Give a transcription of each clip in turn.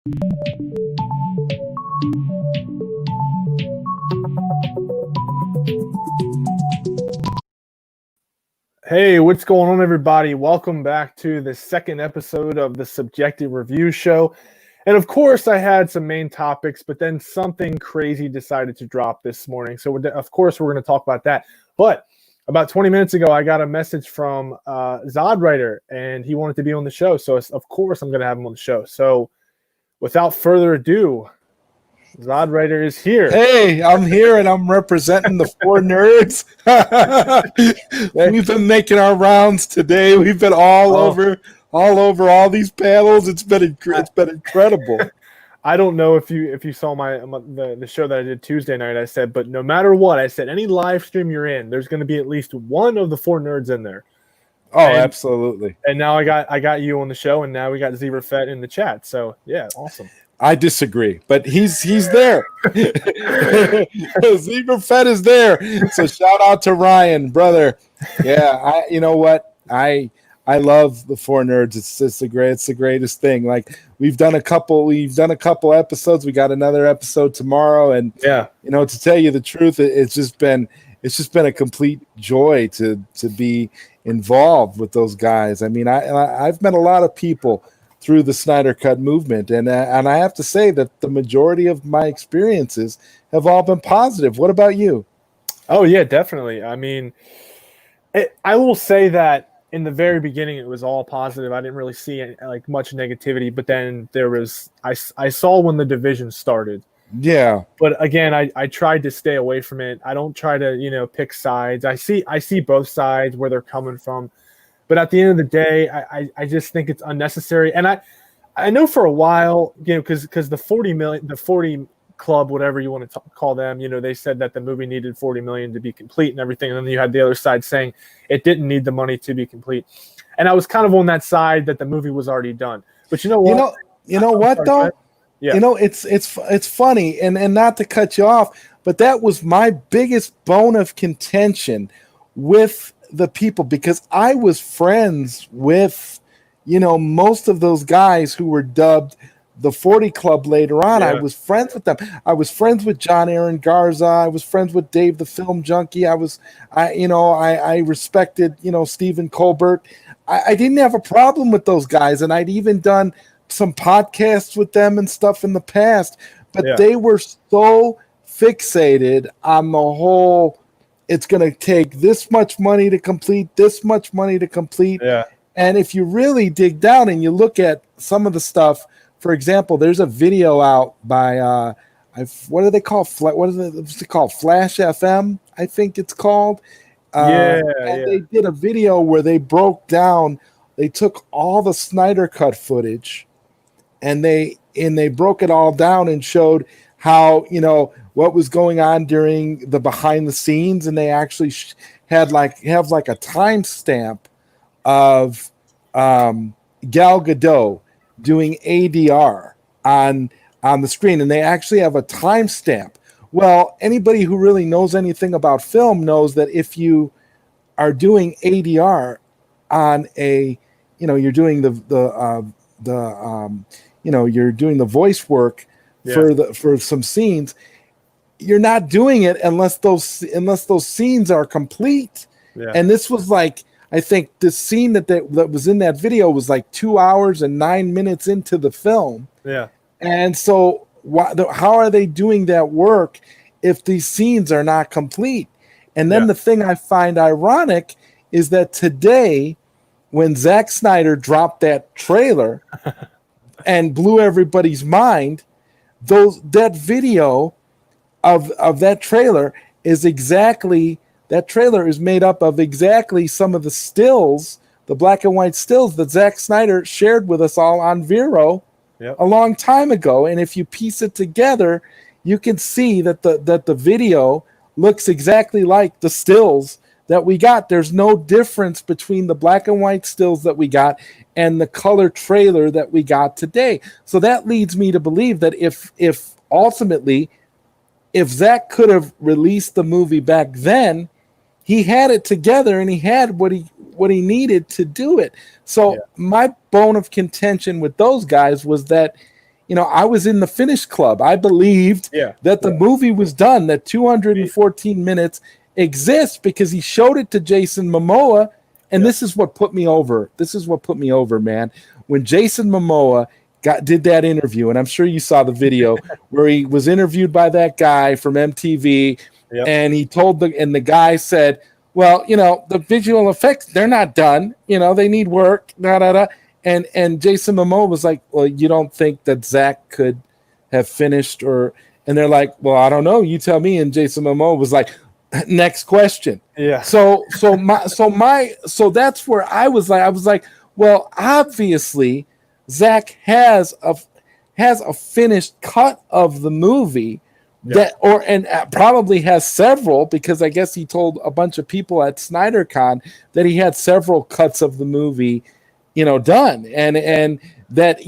Hey, what's going on, everybody? Welcome back to the second episode of the Subjective Review Show. And of course, I had some main topics, but then something crazy decided to drop this morning. So, of course, we're going to talk about that. But about 20 minutes ago, I got a message from Zodwriter, and he wanted to be on the show. So, of course, I'm going to have him on the show. So, without further ado, Zodwriter is here. Hey, I'm here and I'm representing the four nerds. We've been making our rounds today. We've been all over all these panels. It's been incredible. I don't know if you saw the show that I did Tuesday night. I said, but no matter what, I said any live stream you're in, there's going to be at least one of the four nerds in there. Oh, absolutely. And now I got you on the show, and now we got Zebra Fett in the chat. So yeah, awesome. I disagree, but he's there. Zebra Fett is there. So shout out to Ryan, brother. Yeah, you know what? I love the four nerds. It's the greatest thing. Like we've done a couple episodes. We got another episode tomorrow, and yeah, you know, to tell you the truth, it's just been a complete joy to be involved with those guys. I mean, I've met a lot of people through the Snyder Cut movement, and I have to say that the majority of my experiences have all been positive. What about you? Oh yeah, definitely. I mean, I will say that in the very beginning it was all positive. I didn't really see much negativity, but then I saw when the division started. Yeah. But again, I tried to stay away from it. I don't try to pick sides. I see both sides where they're coming from. But at the end of the day, I just think it's unnecessary. And I know for a while, because the 40 club, whatever you want to call them, they said that the movie needed 40 million to be complete and everything. And then you had the other side saying it didn't need the money to be complete. And I was kind of on that side that the movie was already done. But you know what? You know what though? Yeah. It's funny, and not to cut you off, but that was my biggest bone of contention with the people, because I was friends with, most of those guys who were dubbed the 40 Club later on. Yeah. I was friends with them. I was friends with John Aaron Garza. I was friends with Dave the Film Junkie. I respected, Stephen Colbert. I didn't have a problem with those guys, and I'd even done some podcasts with them and stuff in the past, but they were so fixated on the whole, it's going to take this much money to complete, this much money to complete. Yeah. And if you really dig down and you look at some of the stuff, for example, there's a video out by, what do they call? What's it called? Flash FM, I think it's called. They did a video where they broke down, they took all the Snyder Cut footage and they broke it all down and showed how, what was going on during the behind the scenes, and they actually have a timestamp of Gal Gadot doing ADR on the screen, and they actually have a timestamp. Well, anybody who really knows anything about film knows that if you are doing ADR on you're doing you're doing the voice work for some scenes, you're not doing it unless those scenes are complete. Yeah. And this was I think the scene that was in that video was 2 hours and 9 minutes into the film. Yeah. And so how are they doing that work if these scenes are not complete? And then the thing I find ironic is that today, when Zack Snyder dropped that trailer and blew everybody's mind, that video of that trailer is made up of exactly some of the stills, the black and white stills that Zack Snyder shared with us all on Vero a long time ago. And if you piece it together, you can see that the video looks exactly like the stills that we got. There's no difference between the black and white stills that we got and the color trailer that we got today. So that leads me to believe that if ultimately, if Zack could have released the movie back then, he had it together and he had what he needed to do it. So my bone of contention with those guys was that I was in the finish club. I believed that the movie was done, that 214 minutes exists because he showed it to Jason Momoa. And this is what put me over. This is what put me over, man. When Jason Momoa did that interview, and I'm sure you saw the video where he was interviewed by that guy from MTV, and he told the guy said, well, the visual effects, they're not done. They need work, And Jason Momoa was like, well, you don't think that Zack could have finished and they're like, well, I don't know. You tell me. And Jason Momoa was like, next question. Yeah. So that's where I was like, well, obviously Zack has a finished cut of the movie and probably has several, because I guess he told a bunch of people at SnyderCon that he had several cuts of the movie, done, and that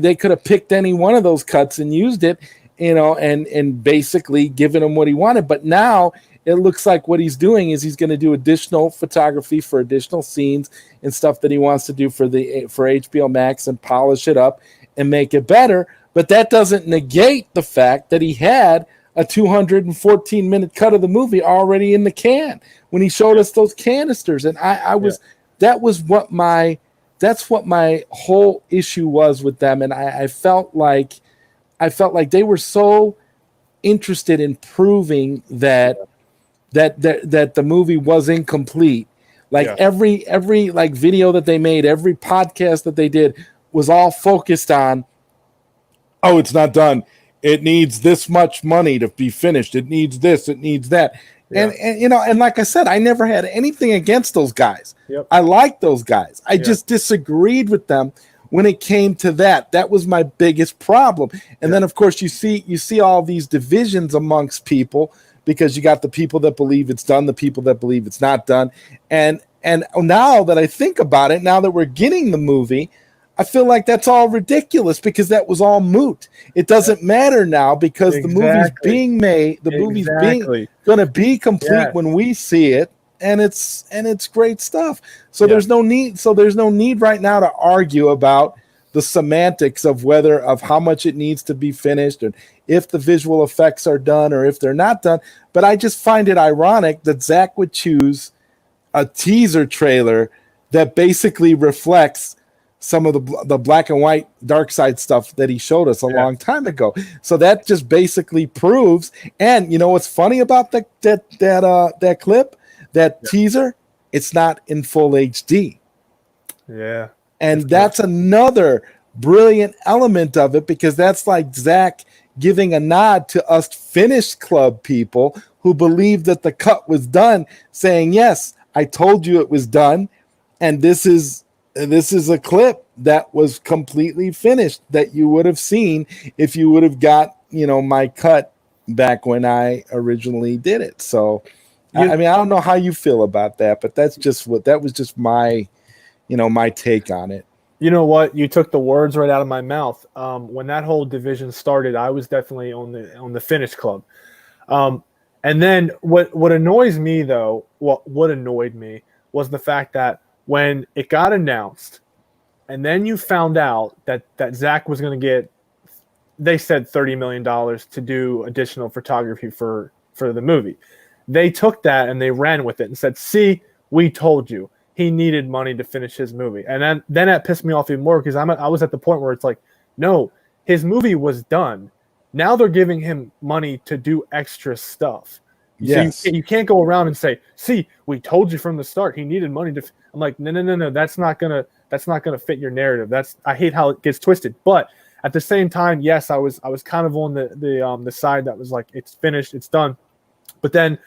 they could have picked any one of those cuts and used it, and basically given him what he wanted. But now it looks like what he's doing is he's going to do additional photography for additional scenes and stuff that he wants to do for HBO Max and polish it up and make it better. But that doesn't negate the fact that he had a 214-minute cut of the movie already in the can when he showed us those canisters. And that's what my whole issue was with them. And I felt like they were so interested in proving that the movie was incomplete. Like every like video that they made, every podcast that they did was all focused on, oh, it's not done. It needs this much money to be finished. It needs this. It needs that. Yeah. And like I said, I never had anything against those guys. Yep. I like those guys. I just disagreed with them when it came to that. That was my biggest problem. And then, of course, you see all these divisions amongst people, because you got the people that believe it's done, the people that believe it's not done. And now that I think about it, now that we're getting the movie, I feel like that's all ridiculous, because that was all moot. It doesn't matter now, because the movie's being made. The movie's going to be complete when we see it, and it's great stuff. So there's no need. So there's no need right now to argue about the semantics of how much it needs to be finished, and if the visual effects are done or if they're not done. But I just find it ironic that Zack would choose a teaser trailer that basically reflects some of the black and white dark side stuff that he showed us a long time ago. So that just basically proves. And you know what's funny about that clip, that teaser? It's not in full HD. Yeah. And that's another brilliant element of it, because that's like Zack giving a nod to us Finish Club people who believe that the cut was done, saying, yes, I told you it was done, and this is a clip that was completely finished that you would have seen if you would have got, my cut back when I originally did it. So, I mean, I don't know how you feel about that, but that was just my, my take on it. You know what? You took the words right out of my mouth. When that whole division started, I was definitely on the Finish Club. And then what annoys me, though, what annoyed me was the fact that when it got announced, and then you found out that Zack was going to get, they said $30 million to do additional photography for the movie. They took that and they ran with it and said, see, we told you. He needed money to finish his movie. And then that pissed me off even more, because I was at the point where it's like, no, his movie was done. Now they're giving him money to do extra stuff. Yes. So you can't go around and say, see, we told you from the start he needed money to. I'm like, no. That's not gonna fit your narrative. I hate how it gets twisted. But at the same time, yes, I was kind of on the side that was like, it's finished, it's done. But then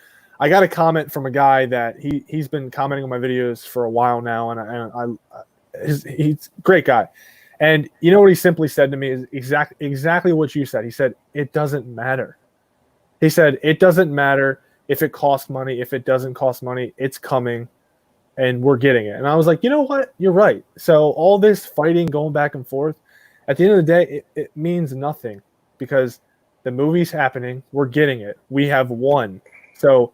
I got a comment from a guy that he's been commenting on my videos for a while now, and he's a great guy. And you know what he simply said to me is exactly what you said. He said, it doesn't matter. He said, it doesn't matter if it costs money, if it doesn't cost money, it's coming and we're getting it. And I was like, you know what? You're right. So all this fighting, going back and forth, at the end of the day, it means nothing, because the movie's happening. We're getting it. We have won. So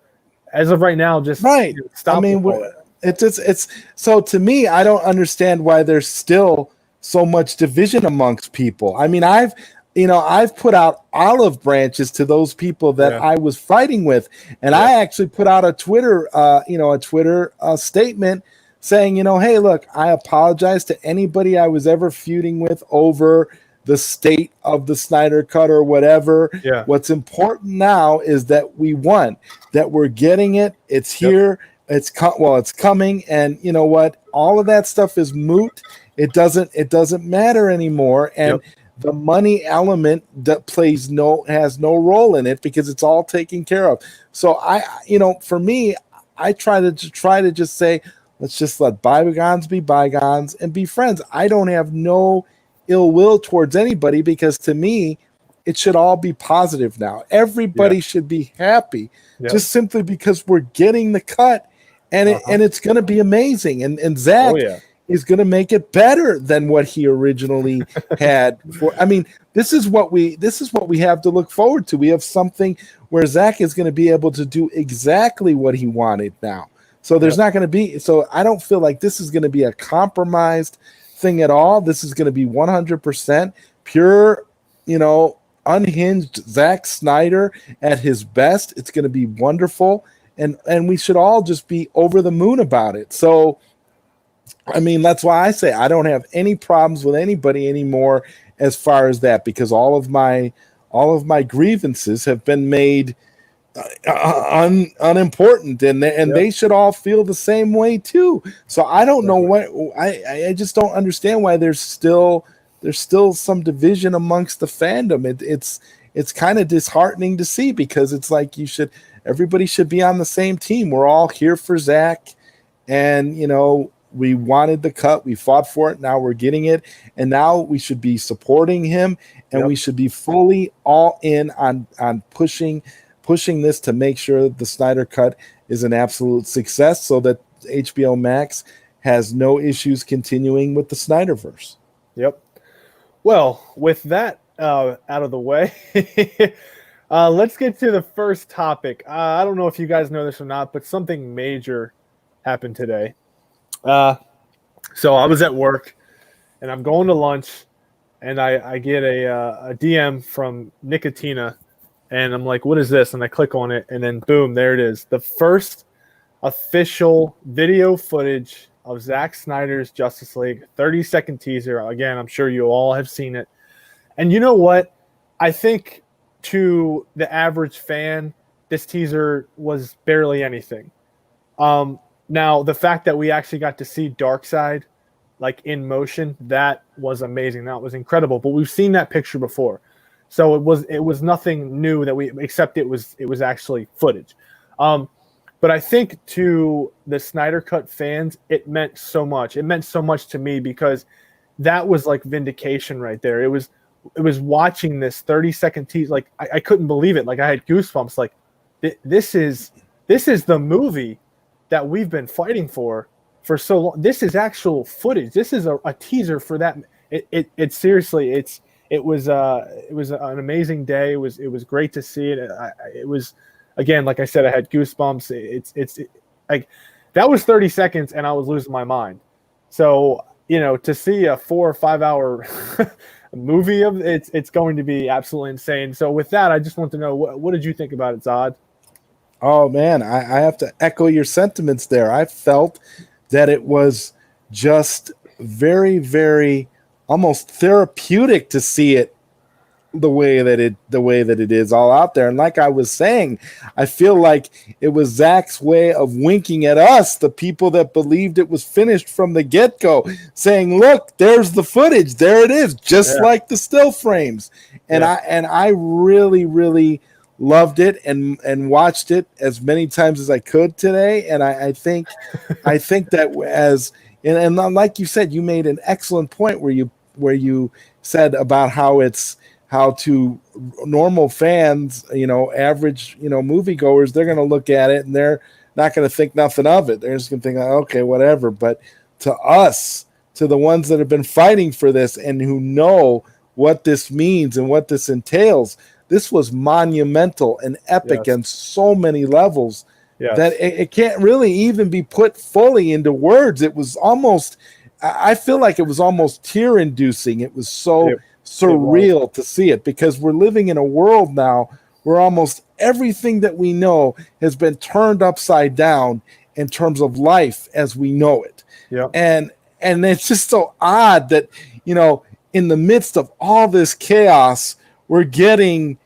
as of right now, just stop. I mean, it's so to me, I don't understand why they're still so much division amongst people. I mean, I've put out olive branches to those people that I was fighting with, and I actually put out a Twitter statement saying, hey, look, I apologize to anybody I was ever feuding with over the state of the Snyder Cut or whatever. Yeah. What's important now is that we won, that we're getting it. It's here. It's coming. And you know what? All of that stuff is moot. It doesn't matter anymore. And the money element that has no role in it because it's all taken care of. So for me, I try to just say, let's just let bygones be bygones and be friends. I don't have no ill will towards anybody because to me, it should all be positive now. Everybody should be happy just simply because we're getting the cut and it's going to be amazing. And Zack is going to make it better than what he originally had. This is what we have to look forward to. We have something where Zack is going to be able to do exactly what he wanted now. So there's not going to be. So I don't feel like this is going to be a compromised thing at all. This is going to be 100% pure, unhinged Zack Snyder at his best. It's going to be wonderful, and we should all just be over the moon about it. So, that's why I say I don't have any problems with anybody anymore as far as that, because all of my grievances have been made unimportant, and they should all feel the same way too. So I don't know what I just don't understand why there's still some division amongst the fandom. It's kind of disheartening to see, because it's like everybody should be on the same team. We're all here for Zack, and we wanted the cut, we fought for it, now we're getting it, and now we should be supporting him, and we should be fully all in on pushing this to make sure that the Snyder Cut is an absolute success, so that HBO Max has no issues continuing with the Snyderverse. Yep. Well, with that out of the way, let's get to the first topic. I don't know if you guys know this or not, but something major happened today. So I was at work, and I'm going to lunch, and I get a DM from Nicotina. And I'm like, what is this? And I click on it, and then boom, there it is. The first official video footage of Zack Snyder's Justice League, 30-second teaser. Again, I'm sure you all have seen it. And you know what? I think to the average fan, this teaser was barely anything. Now, the fact that we actually got to see Darkseid like in motion, that was amazing. That was incredible. But we've seen that picture before. So it was nothing new except it was actually footage. But I think to the Snyder Cut fans, it meant so much. It meant so much to me, because that was like vindication right there. It was watching this 30-second tease. Like I couldn't believe it. Like I had goosebumps. Like this is the movie that we've been fighting for so long. This is actual footage. This is a teaser for that. It seriously, it was an amazing day. It was great to see it. It was, again, like I said, I had goosebumps. It's like that was 30 seconds, and I was losing my mind. So to see a 4 or 5 hour movie of it's going to be absolutely insane. So with that, I just want to know what did you think about it, Zod? Oh man, I have to echo your sentiments there. I felt that it was just very, very almost therapeutic to see it the way that it is all out there. And like I was saying, I feel like it was Zack's way of winking at us, the people that believed it was finished from the get-go, saying, look, there's the footage, there it is, just like the still frames. And I really, really loved it and watched it as many times as I could today. And I think that and like you said, you made an excellent point where you said about how to normal fans, average, moviegoers, they're going to look at it and they're not going to think nothing of it. They're just going to think, okay, whatever. But to us, to the ones that have been fighting for this and who know what this means and what this entails, this was monumental and epic on so many levels that it can't really even be put fully into words. It was almost, I feel like it was almost tear-inducing. It was so surreal to see it, because we're living in a world now where almost everything that we know has been turned upside down in terms of life as we know it. Yeah. And it's just so odd that, in the midst of all this chaos, we're getting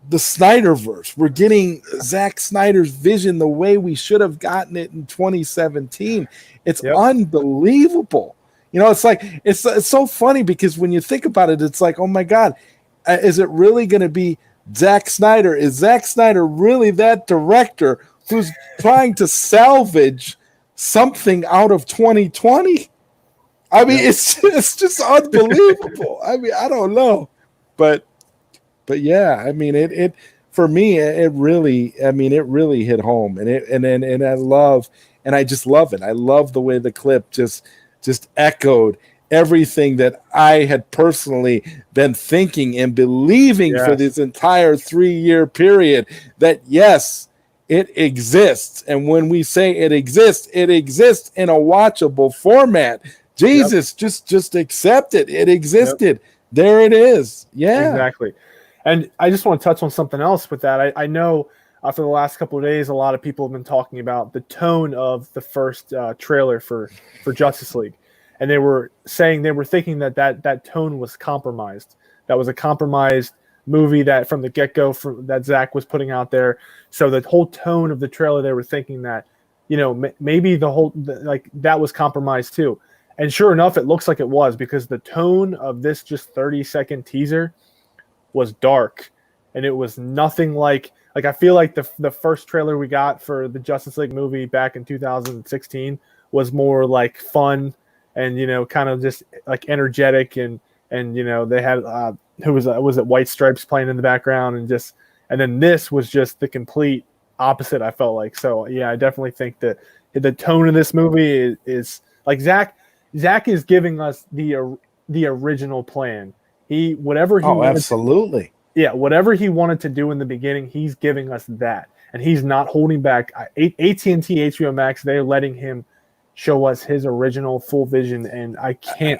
the Snyderverse. We're getting Zack Snyder's vision the way we should have gotten it in 2017. It's unbelievable. It's like, it's so funny, because when you think about it, it's like, oh my God, is it really going to be Zack Snyder? Is Zack Snyder really that director who's trying to salvage something out of 2020? I mean, it's just unbelievable. I mean, I don't know, but yeah, I mean, it for me, it really hit home, and I just love it. I love the way the clip just echoed everything that I had personally been thinking and believing for this entire 3-year period, that yes, it exists. And when we say it exists in a watchable format. Jesus, just accept it. It existed. There it is. Yeah. Exactly. And I just want to touch on something else with that. I know for the last couple of days, a lot of people have been talking about the tone of the first trailer for Justice League. And they were saying, they were thinking that tone was compromised. That was a compromised movie that from the get-go that Zack was putting out there. So the whole tone of the trailer, they were thinking that, maybe that was compromised too. And sure enough, it looks like it was, because the tone of this just 30-second teaser was dark, and it was nothing like I feel like the first trailer we got for the Justice League movie back in 2016 was more like fun and kind of just like energetic, and they had who was it White Stripes playing in the background, and then this was just the complete opposite, I felt like. So yeah, I definitely think that the tone of this movie is like Zack is giving us the original plan. Whatever he absolutely. Whatever he wanted to do in the beginning, he's giving us that, and he's not holding back. AT&T HBO Max, they're letting him show us his original full vision, and I think,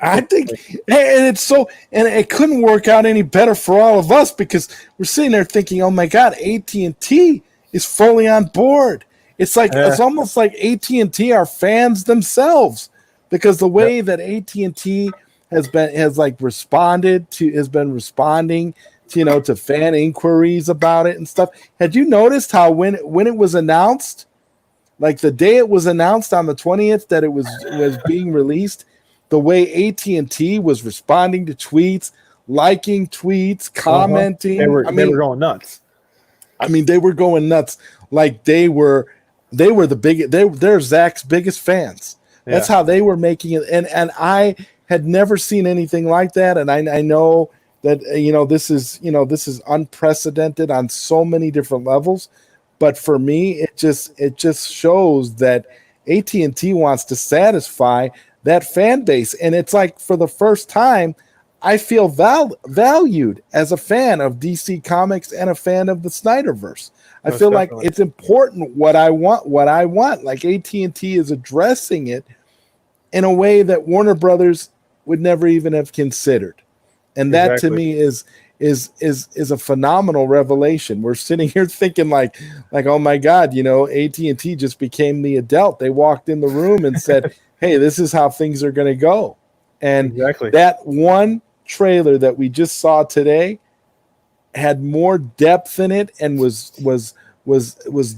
and it couldn't work out any better for all of us, because we're sitting there thinking, oh my God, AT&T is fully on board. It's like it's almost like AT&T are fans themselves, because the way that AT&T has been responding to fan inquiries about it and stuff. Had you noticed how when it was announced, like the day it was announced on the 20th that it was being released, the way AT&T was responding to tweets, liking tweets, commenting, they were going nuts. I mean, they were going nuts. Like they're Zach's biggest fans. That's how they were making it. And I had never seen anything like that. And I know that, this is unprecedented on so many different levels. But for me, it just shows that AT&T wants to satisfy that fan base. And it's like, for the first time, I feel valued as a fan of DC Comics and a fan of the Snyderverse. I feel definitely. Like it's important what I want. Like AT&T is addressing it in a way that Warner Brothers would never even have considered. And that to me is a phenomenal revelation. We're sitting here thinking like, oh my God, AT&T just became the adult. They walked in the room and said, hey, this is how things are going to go. And that one trailer that we just saw today had more depth in it and was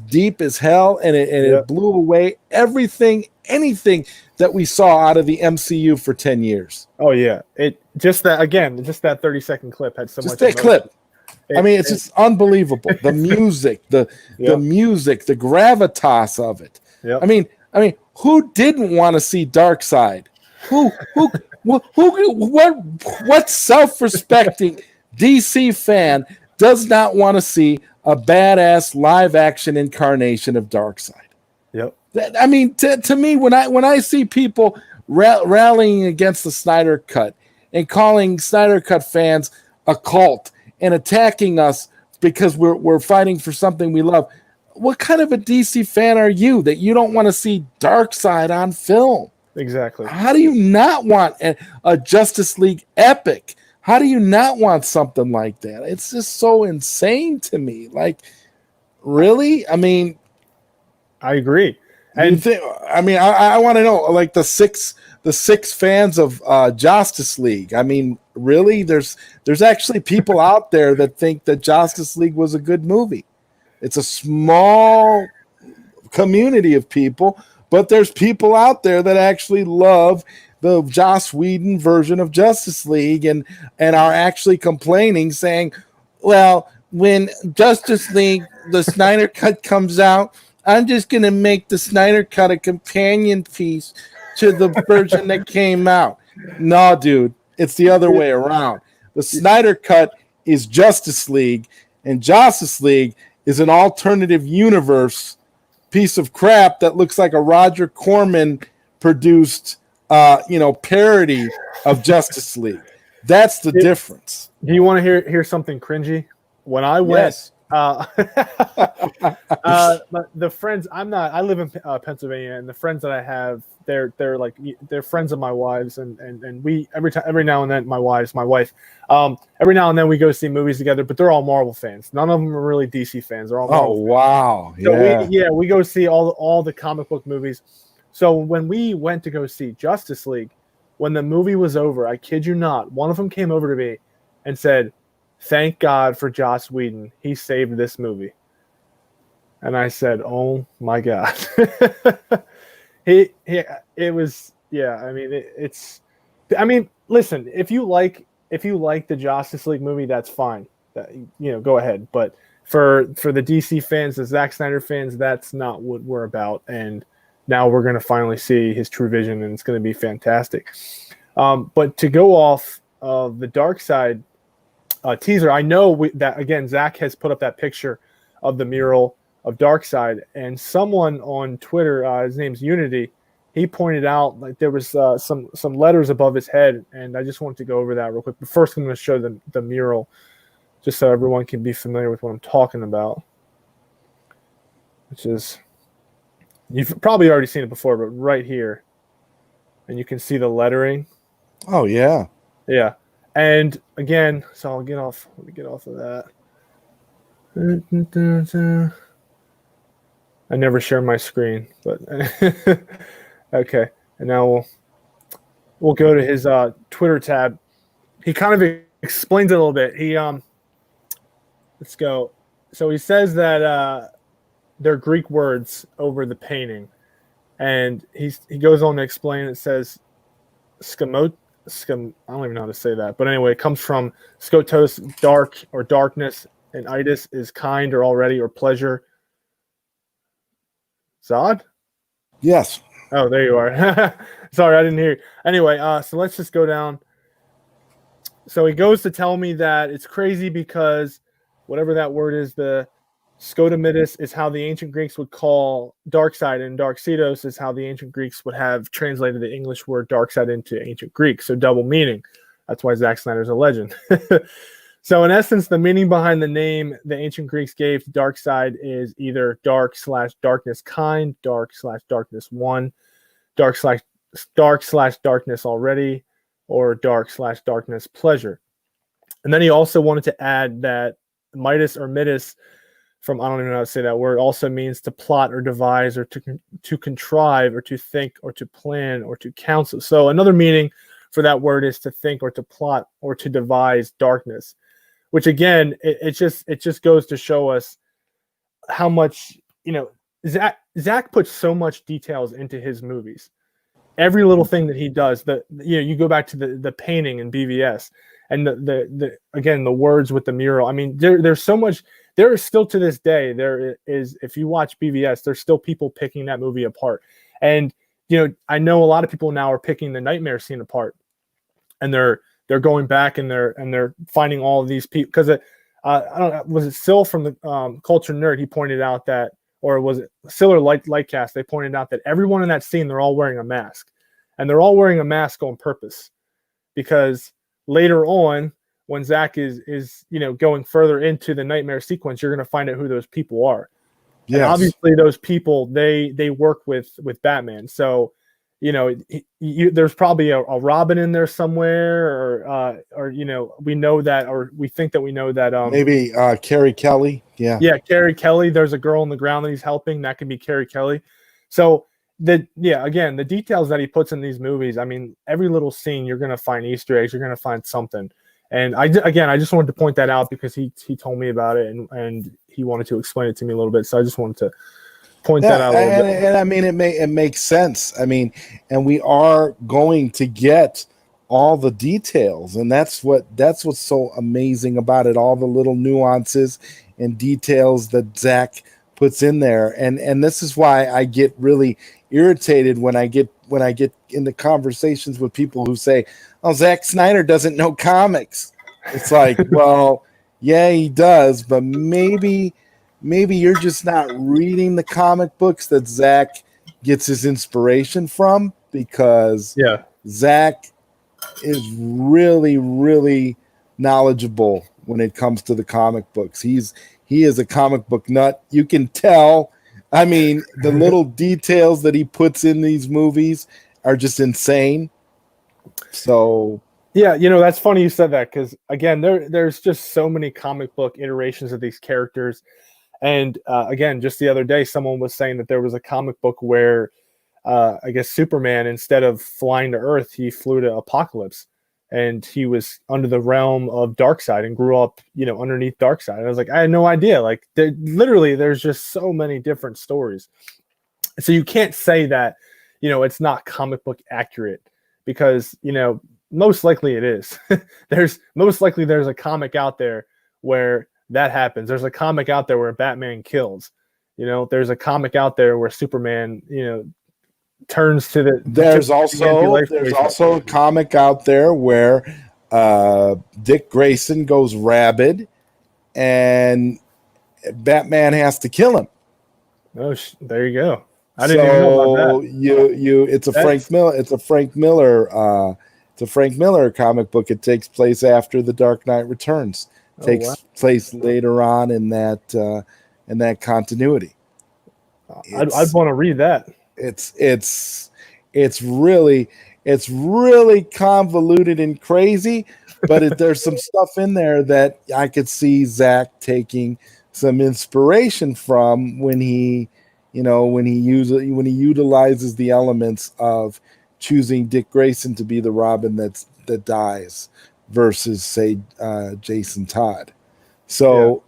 deep as hell, and it blew away anything that we saw out of the MCU for 10 years. Oh yeah. Just that 30-second clip had so much. Just that clip. It's just unbelievable. The music, the music, the gravitas of it. Yep. I mean, who didn't want to see Darkseid? What self-respecting DC fan does not want to see a badass live-action incarnation of Darkseid? Yep. To me, when I see people rallying against the Snyder Cut and calling Snyder Cut fans a cult and attacking us because we're fighting for something we love, what kind of a DC fan are you that you don't want to see Darkseid on film? Exactly. How do you not want a Justice League epic? How do you not want something like that? It's just so insane to me. Like, really? I mean, I agree. do you And think? I mean, I want to know, like the six fans of Justice League. I mean, really? There's actually people out there that think that Justice League was a good movie. It's a small community of people, but there's people out there that actually love the Joss Whedon version of Justice League and are actually complaining, saying, well, when Justice League, the Snyder Cut comes out, I'm just going to make the Snyder Cut a companion piece to the version that came out. No, dude, it's the other way around. The Snyder Cut is Justice League, and Justice League is an alternative universe piece of crap that looks like a Roger Corman produced parody of Justice League. That's the difference. do you want to hear something cringy? When I went, Yes. but the friends I live in Pennsylvania, and the friends that I have, they're friends of my wife's, and we every now and then my wife, every now and then we go see movies together, but they're all Marvel fans. None of them are really DC fans. They're all Marvel fans. Wow. So we go see all the comic book movies. So when we went to go see Justice League, when the movie was over, I kid you not, one of them came over to me and said, "Thank God for Joss Whedon. He saved this movie." And I said, "Oh my God." It was, yeah. I mean, listen, if you like the Justice League movie, that's fine. Go ahead. But for the DC fans, the Zack Snyder fans, that's not what we're about. And now we're going to finally see his true vision, and it's going to be fantastic. But to go off of the Dark Side teaser, I know that, again, Zach has put up that picture of the mural of Darkseid, and someone on Twitter, his name's Unity, he pointed out like there was some letters above his head, and I just wanted to go over that real quick. But first, I'm going to show the mural, just so everyone can be familiar with what I'm talking about, which is, you've probably already seen it before, but right here, and you can see the lettering. Oh yeah, yeah. And again, so let me get off of that. I never share my screen, but okay. And now we'll go to his Twitter tab. He kind of explains it a little bit. Let's go. So he says that they're Greek words over the painting, and he goes on to explain. It says I don't even know how to say that, but anyway, it comes from skotos, dark or darkness, and itis is kind or already or pleasure. Zod? Yes. Oh, there you are. Sorry, I didn't hear you. Anyway, so let's just go down. So he goes to tell me that it's crazy because whatever that word is, the Scotomitis is how the ancient Greeks would call Darkseid, and Darksedos is how the ancient Greeks would have translated the English word Darkseid into ancient Greek. So double meaning. That's why Zack Snyder's a legend. So in essence, the meaning behind the name the ancient Greeks gave to Darkseid is either dark/darkness kind, dark/darkness one, dark/darkness already, or dark/darkness pleasure. And then he also wanted to add that Midas or Midas, from I don't even know how to say that word, also means to plot or devise or to contrive or to think or to plan or to counsel. So another meaning for that word is to think or to plot or to devise darkness, which again, it just goes to show us how much, Zach puts so much details into his movies. Every little thing that he does, you go back to the painting in BVS, and the words with the mural. I mean, there's so much. There is still to this day, there is, if you watch BVS, there's still people picking that movie apart. And I know a lot of people now are picking the nightmare scene apart, and they're going back and they're finding all of these people, because I don't know, was it Sill from the Culture Nerd? He pointed out that, or was it Sill or Lightcast? They pointed out that everyone in that scene, they're all wearing a mask, and they're all wearing a mask on purpose, because later on, when Zach is going further into the nightmare sequence, you're going to find out who those people are. Yes. And obviously those people, they work with Batman. So, there's probably a Robin in there somewhere, or we know that, or we think that we know that. Maybe Carrie Kelly. Yeah. Yeah, Carrie Kelly. There's a girl on the ground that he's helping. That could be Carrie Kelly. So again, the details that he puts in these movies. I mean, every little scene you're gonna find Easter eggs. You're gonna find something. And I just wanted to point that out because he told me about it and he wanted to explain it to me a little bit. So I just wanted to point that out a little bit. And I mean, it makes sense. I mean, and we are going to get all the details, and that's what's so amazing about it. All the little nuances and details that Zack puts in there, and this is why I get really irritated when I get into conversations with people who say, "Oh, Zack Snyder doesn't know comics." It's like, well, yeah, he does, but maybe you're just not reading the comic books that Zack gets his inspiration from, because Zack is really, really knowledgeable when it comes to the comic books. He is a comic book nut. You can tell. I mean, the little details that he puts in these movies are just insane. So yeah, that's funny you said that, because again, there's just so many comic book iterations of these characters. And again, just the other day, someone was saying that there was a comic book where I guess Superman, instead of flying to Earth, he flew to Apocalypse, and he was under the realm of Darkseid and grew up, underneath Darkseid. And I was like, I had no idea. Like, there's just so many different stories. So you can't say that, it's not comic book accurate, because, most likely it is. There's a comic out there where that happens. There's a comic out there where Batman kills. There's a comic out there where Superman, turns to the. There's also a comic out there where Dick Grayson goes rabid, and Batman has to kill him. Oh, there you go. I didn't even know about that. It's a Frank Miller comic book. It takes place after The Dark Knight Returns. Takes place later on in that continuity. I'd want to read that. It's really convoluted and crazy, but there's some stuff in there that I could see Zack taking some inspiration from when he utilizes the elements of choosing Dick Grayson to be the Robin that dies versus, say, Jason Todd. So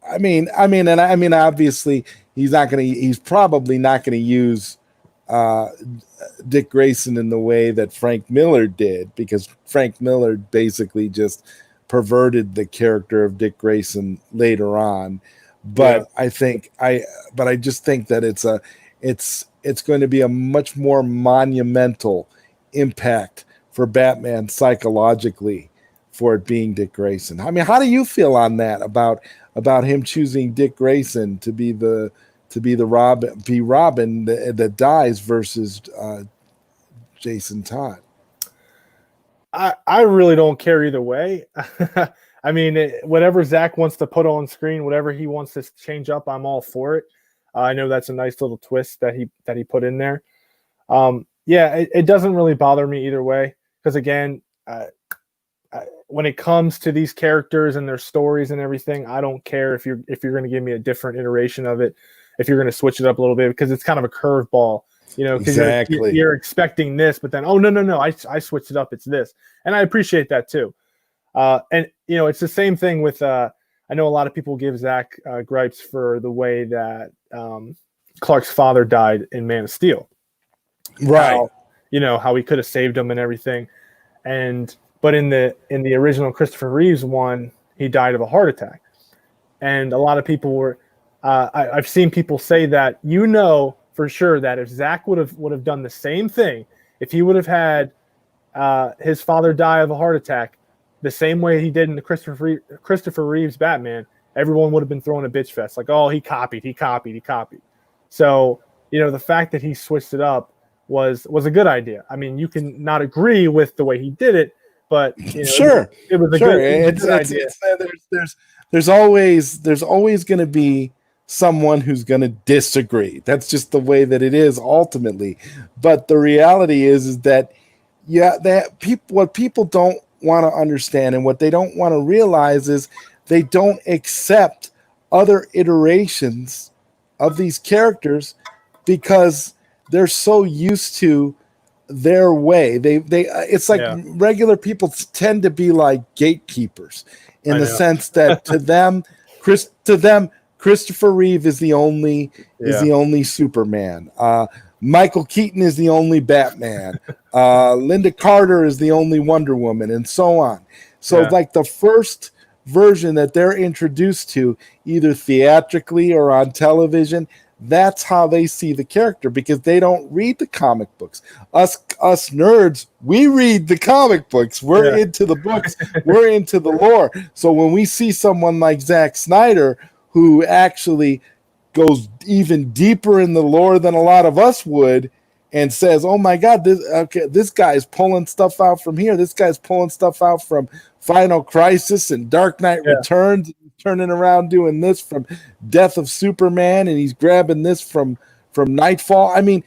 I mean obviously he's probably not going to use Dick Grayson in the way that Frank Miller did, because Frank Miller basically just perverted the character of Dick Grayson later on. But I just think that it's going to be a much more monumental impact for Batman psychologically for it being Dick Grayson. I mean, how do you feel on that about him choosing Dick Grayson to be the Robin that dies versus Jason Todd? I really don't care either way. I mean, whatever Zack wants to put on screen, whatever he wants to change up, I'm all for it. I know that's a nice little twist that he put in there. It doesn't really bother me either way, because again, when it comes to these characters and their stories and everything, I don't care if you're going to give me a different iteration of it, if you're going to switch it up a little bit, because it's kind of a curveball, because exactly. you're expecting this, but then, oh, no, I switched it up, it's this. And I appreciate that too. And it's the same thing with, I know a lot of people give Zack gripes for the way that Clark's father died in Man of Steel. Right. How he could have saved him and everything. But in the original Christopher Reeves one, he died of a heart attack. And a lot of people were, I've seen people say that, for sure that if Zack would have done the same thing, if he would have had his father die of a heart attack the same way he did in the Christopher Reeves Batman, everyone would have been throwing a bitch fest. Like, oh, he copied. So, the fact that he switched it up was a good idea. I mean, you can not agree with the way he did it, but sure, it was a good idea. There's always going to be someone who's going to disagree. That's just the way that it is ultimately. But the reality is that what people don't want to understand and what they don't want to realize is they don't accept other iterations of these characters because they're so used to their way. It's like regular people tend to be like gatekeepers in the sense that to them Christopher Reeve is the only Superman. Michael Keaton is the only Batman. Linda Carter is the only Wonder Woman, and so on. So like the first version that they're introduced to, either theatrically or on television, that's how they see the character because they don't read the comic books. Us nerds, we read the comic books. We're into the books. We're into the lore. So when we see someone like Zack Snyder who actually goes even deeper in the lore than a lot of us would and says, oh my God, this guy's pulling stuff out from here. This guy's pulling stuff out from Final Crisis and Dark Knight Returns, turning around doing this from Death of Superman, and he's grabbing this from Nightfall. I mean,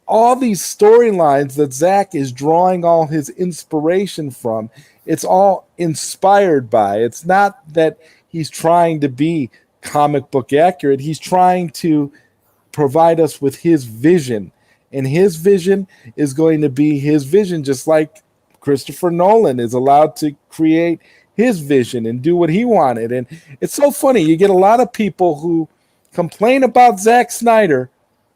all these storylines that Zack is drawing all his inspiration from, it's all inspired by. It's not that he's trying to be comic book accurate. He's trying to provide us with his vision, and his vision is going to be his vision, just like Christopher Nolan is allowed to create his vision and do what he wanted. And it's so funny. You get a lot of people who complain about Zack Snyder,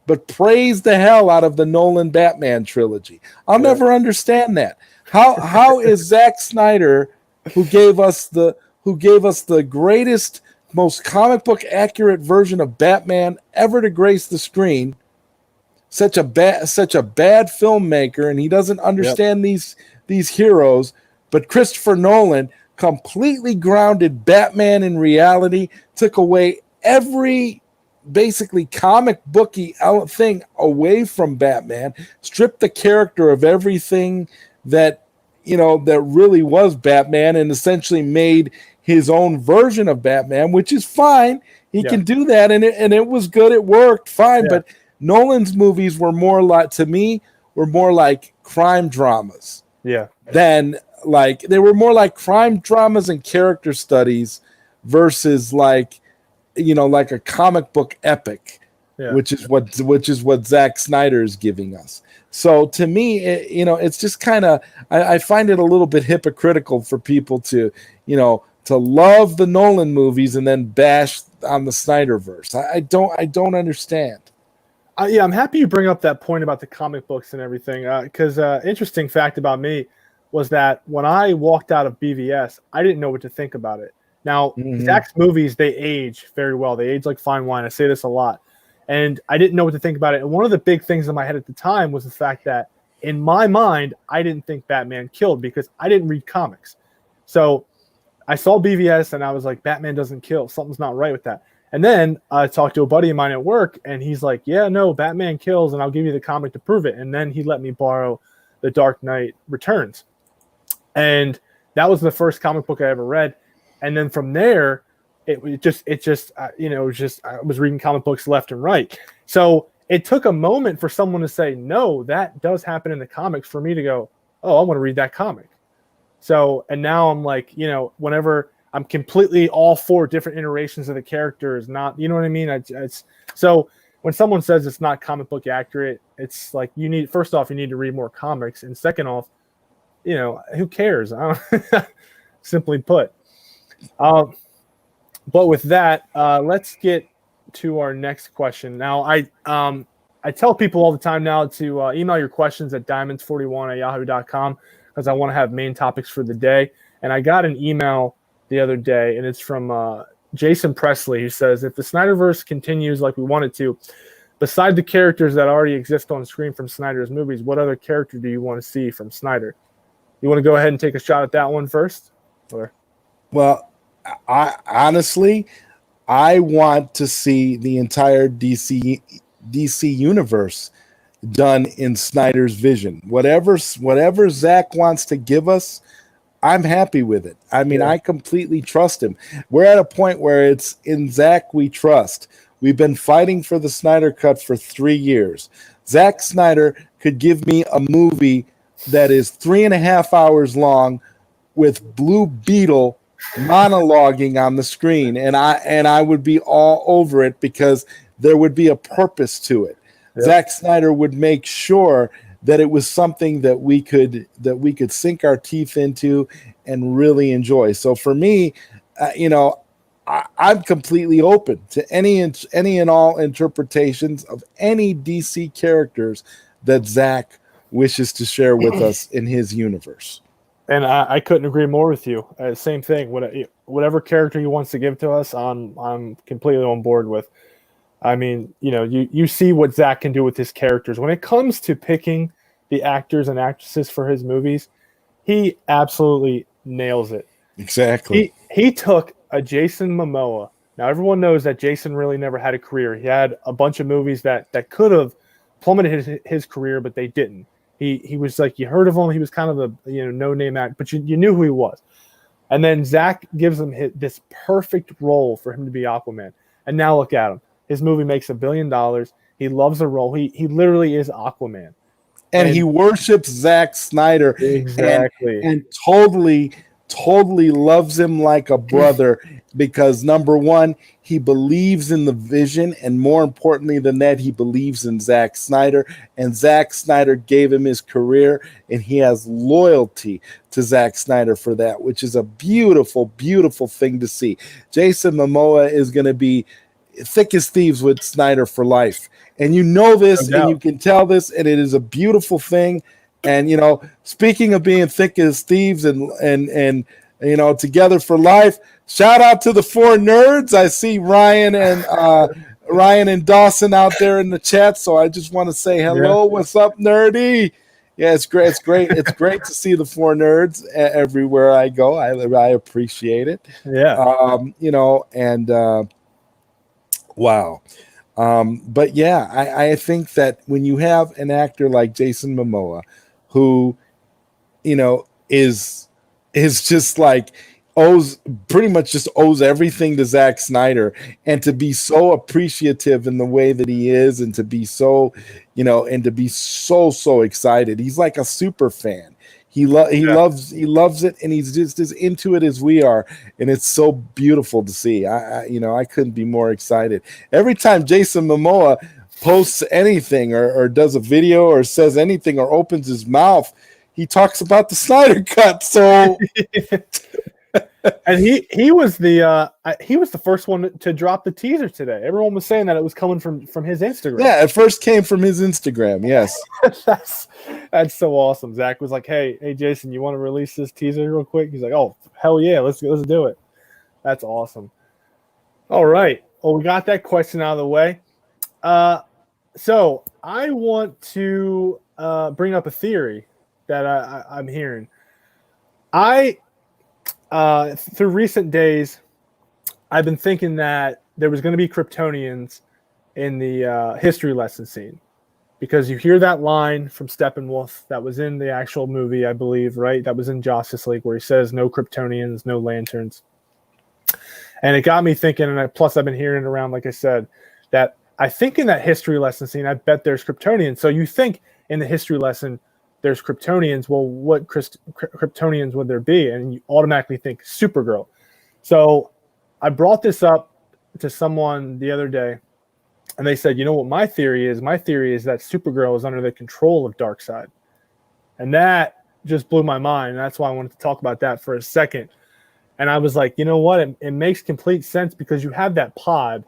but praise the hell out of the Nolan Batman trilogy. I'll never understand that. How is Zack Snyder, who gave us the greatest, most comic book accurate version of Batman ever to grace the screen, such a bad filmmaker, and he doesn't understand these heroes, but Christopher Nolan completely grounded Batman in reality, took away every basically comic booky thing away from Batman, stripped the character of everything that really was Batman, and essentially made his own version of Batman, which is fine. He can do that, and it was good. It worked fine. But Nolan's movies were more like crime dramas. Than like they were more like crime dramas and character studies versus like a comic book epic, which is what Zack Snyder is giving us. So to me, it's just kind of I find it a little bit hypocritical for people to love the Nolan movies and then bash on the Snyderverse. I don't understand. I'm happy you bring up that point about the comic books and everything, because interesting fact about me was that when I walked out of BVS, I didn't know what to think about it. Now, Zack's movies, they age very well. They age like fine wine. I say this a lot. And I didn't know what to think about it. And one of the big things in my head at the time was the fact that in my mind, I didn't think Batman killed because I didn't read comics. So I saw BVS and I was like, Batman doesn't kill. Something's not right with that. And then I talked to a buddy of mine at work, and he's like, yeah, no, Batman kills, and I'll give you the comic to prove it. And then he let me borrow The Dark Knight Returns. And that was the first comic book I ever read. And then from there, I was reading comic books left and right. So it took a moment for someone to say, no, that does happen in the comics, for me to go, oh, I want to read that comic. So, and now I'm like, whenever I'm completely all for different iterations of the characters, not, you know what I mean? So when someone says it's not comic book accurate, it's like first off, you need to read more comics. And second off, who cares? Simply put. But with that, let's get to our next question. Now, I tell people all the time now to email your questions at diamonds41@yahoo.com because I want to have main topics for the day. And I got an email the other day, and it's from Jason Presley, who says, if the Snyderverse continues like we want it to, beside the characters that already exist on screen from Snyder's movies, what other character do you want to see from Snyder? You want to go ahead and take a shot at that one first? Or? Well, I honestly want to see the entire DC universe done in Snyder's vision. Whatever Zack wants to give us, I'm happy with it. I mean, I completely trust him. We're at a point where it's in Zack we trust. We've been fighting for the Snyder Cut for 3 years. Zack Snyder could give me a movie that is 3.5 hours long with Blue Beetle monologuing on the screen, and I would be all over it because there would be a purpose to it. Yep. Zack Snyder would make sure that it was something that we could sink our teeth into and really enjoy. So for me, I'm completely open to any and all interpretations of any DC characters that Zack wishes to share with us in his universe. And I couldn't agree more with you. Same thing. Whatever character he wants to give to us, I'm completely on board with. I mean, you see what Zack can do with his characters. When it comes to picking the actors and actresses for his movies, he absolutely nails it. Exactly. He took a Jason Momoa. Now, everyone knows that Jason really never had a career. He had a bunch of movies that could have plummeted his career, but they didn't. He was like, you heard of him. He was kind of a no-name act, but you knew who he was. And then Zack gives him this perfect role for him to be Aquaman. And now look at him. His movie makes $1 billion. He loves the role. He literally is Aquaman. And he worships Zack Snyder. Exactly. And totally loves him like a brother because, number one, he believes in the vision, and more importantly than that, he believes in Zack Snyder, and Zack Snyder gave him his career, and he has loyalty to Zack Snyder for that, which is a beautiful, beautiful thing to see. Jason Momoa is going to be thick as thieves with Snyder for life, and you know this, and you can tell this, and it is a beautiful thing. And speaking of being thick as thieves and together for life, shout out to the 4 nerds. I see Ryan and Dawson out there in the chat, so I just want to say hello. Yeah. What's up, nerdy? Yeah, it's great. It's great. It's great to see the 4 nerds everywhere I go. I appreciate it. Yeah. Wow. But yeah, I think that when you have an actor like Jason Momoa, who, is just like owes everything to Zack Snyder, and to be so appreciative in the way that he is, and to be so, and to be so excited. He's like a super fan. He loves it, and he's just as into it as we are, and it's so beautiful to see. I couldn't be more excited. Every time Jason Momoa posts anything or does a video or says anything or opens his mouth, he talks about the Snyder Cut. So, and he was the first one to drop the teaser today. Everyone was saying that it was coming from his Instagram. Yeah, it first came from his Instagram. Yes, that's so awesome. Zack was like, "Hey, Jason, you want to release this teaser real quick?" He's like, "Oh, hell yeah, let's do it." That's awesome. All right, well, we got that question out of the way. So I want to bring up a theory that I'm hearing. Through recent days, I've been thinking that there was going to be Kryptonians in the history lesson scene, because you hear that line from Steppenwolf that was in the actual movie, I believe, right? That was in Justice League, where he says, "No Kryptonians, no lanterns." And it got me thinking, and plus I've been hearing around, like I said, that I think in that history lesson scene, I bet there's Kryptonians. So you think in the history lesson there's Kryptonians. Well, what Kryptonians would there be? And you automatically think Supergirl. So I brought this up to someone the other day, and they said, you know what my theory is? My theory is that Supergirl is under the control of Darkseid. And that just blew my mind. That's why I wanted to talk about that for a second. And I was like, you know what? It makes complete sense, because you have that pod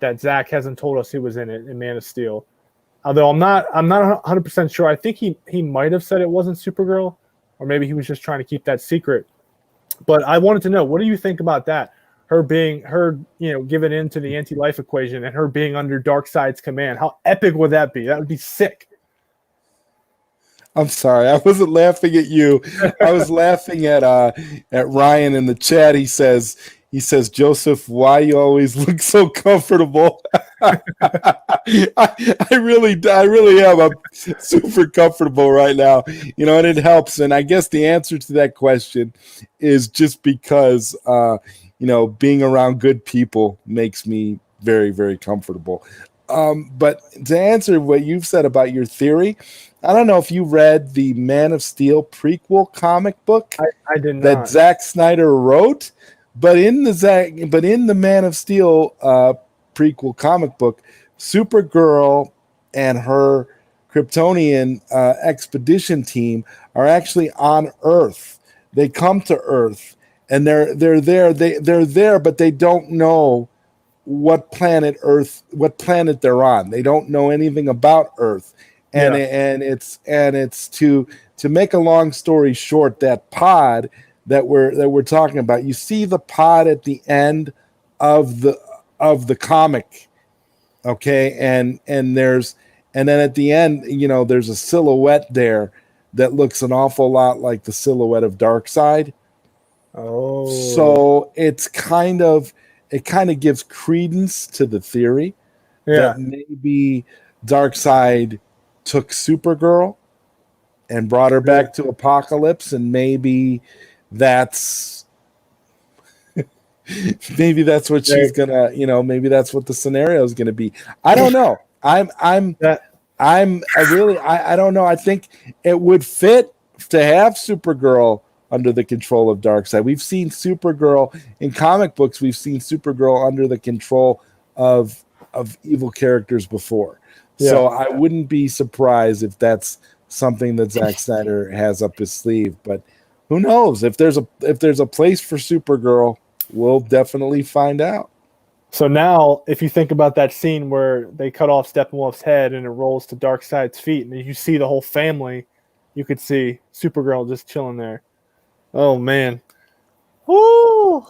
that Zack hasn't told us who was in it in Man of Steel. Although I'm not 100% sure. I think he might have said it wasn't Supergirl, or maybe he was just trying to keep that secret. But I wanted to know, what do you think about that? Her given into the anti-life equation, and her being under Darkseid's command. How epic would that be? That would be sick. I'm sorry, I wasn't laughing at you. I was laughing at Ryan in the chat. He says, "Joseph, why you always look so comfortable?" I really am. I'm super comfortable right now, and it helps. And I guess the answer to that question is just because, being around good people makes me very, very comfortable. But to answer what you've said about your theory, I don't know if you read the Man of Steel prequel comic book I did that not. Zack Snyder wrote, but in the Man of Steel prequel comic book, Supergirl and her Kryptonian expedition team are actually on Earth. They come to Earth and they're there. They're there, but they don't know what planet they're on. They don't know anything about Earth. And Yeah. it's to make a long story short, that pod that we're talking about, you see the pod at the end of the comic, okay, and then at the end, there's a silhouette there that looks an awful lot like the silhouette of Darkseid. Oh. So it kind of gives credence to the theory Yeah. that maybe Darkseid took Supergirl and brought her back to Apocalypse, and maybe that's what she's gonna, maybe that's what the scenario is gonna be. I don't know. I don't know. I think it would fit to have Supergirl under the control of Darkseid. We've seen Supergirl in comic books. We've seen Supergirl under the control of evil characters before. Yeah. So I wouldn't be surprised if that's something that Zack Snyder has up his sleeve. But who knows? If there's a place for Supergirl, we'll definitely find out. So now, if you think about that scene where they cut off Steppenwolf's head and it rolls to Darkseid's feet, and you see the whole family, you could see Supergirl just chilling there. Oh man! Woo!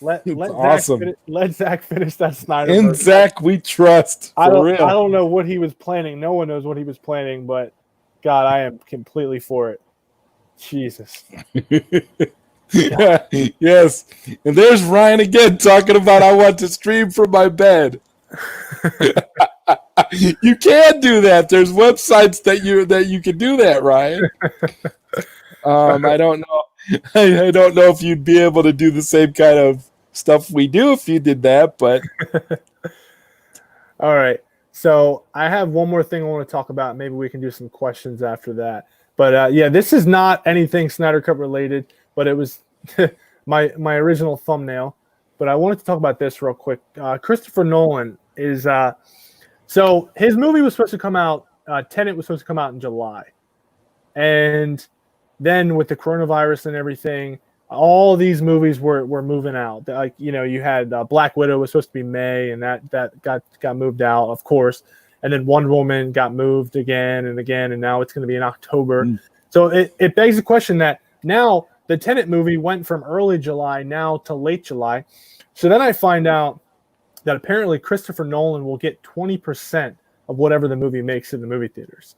Awesome. Let Zack finish that Snyder. In Zack, we trust. I don't know what he was planning. No one knows what he was planning, but God, I am completely for it. Jesus. Yes. And there's Ryan again talking about I want to stream from my bed. You can do that. There's websites that you can do that, Ryan. I don't know. I don't know if you'd be able to do the same kind of stuff we do if you did that, but all right. So I have one more thing I want to talk about. Maybe we can do some questions after that. But yeah, this is not anything Snyder Cut related, but it was my original thumbnail. But I wanted to talk about this real quick. Christopher Nolan is so his movie was supposed to come out. Tenet was supposed to come out in July, and then with the coronavirus and everything, all these movies were moving out. Like, you had Black Widow was supposed to be May, and that got moved out, of course. And then Wonder Woman got moved again, and now it's going to be in October. So it begs the question that now the Tenet movie went from early July now to late July. So then I find out that apparently Christopher Nolan will get 20% of whatever the movie makes in the movie theaters.